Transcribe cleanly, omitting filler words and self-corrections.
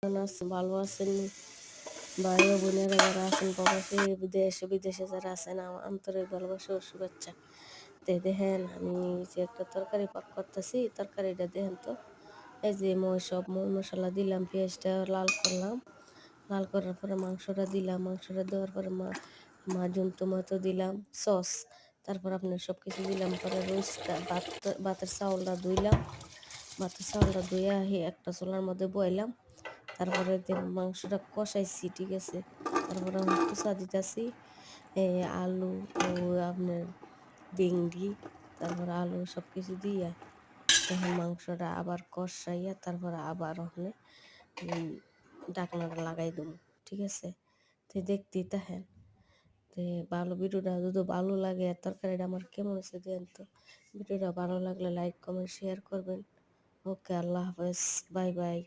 ভালো আছেন ভাই ও বোনেরা যারা আছেন প্রবাসী বিদেশে যারা আছেন আন্তরিক ভালোবাসা ও শুভেচ্ছা। দেখেন আমি যে একটা তরকারি পাক করতেছি, তরকারিটা দেখেন তো। এই যে সব মশলা দিলাম, পেঁয়াজটা লাল করলাম, লাল করার পরে মাংসটা দিলাম, মাংসটা দেওয়ার পরে মাজুন টমেটো দিলাম, সস, তারপর আপনার সব কিছু দিলাম, পরে ভাতের চাউলটা ধুইলাম, ভাতের চাউলটা ধুয়ে একটা চুলার মধ্যে বইলাম, তারপরে মাংসটা কষাইছি, ঠিক আছে। তারপরে আমি কুচা দিতেছি আলু ও আপনার ভেন্ডি, তারপরে আলু সব কিছু দিয়া তখন মাংসটা আবার কষাইয়া তারপরে আবার ওখানে ঢাকনাটা লাগাই দেবো, ঠিক আছে। তো দেখতেই থাকেন। তো ভিডিওটা যদি ভালো লাগে আর তরকারিটা আমার কেমন হয়েছে দেন তো। ভিডিওটা ভালো লাগলে লাইক কমেন্ট শেয়ার করবেন। ওকে, আল্লাহ হাফেজ, বাই বাই।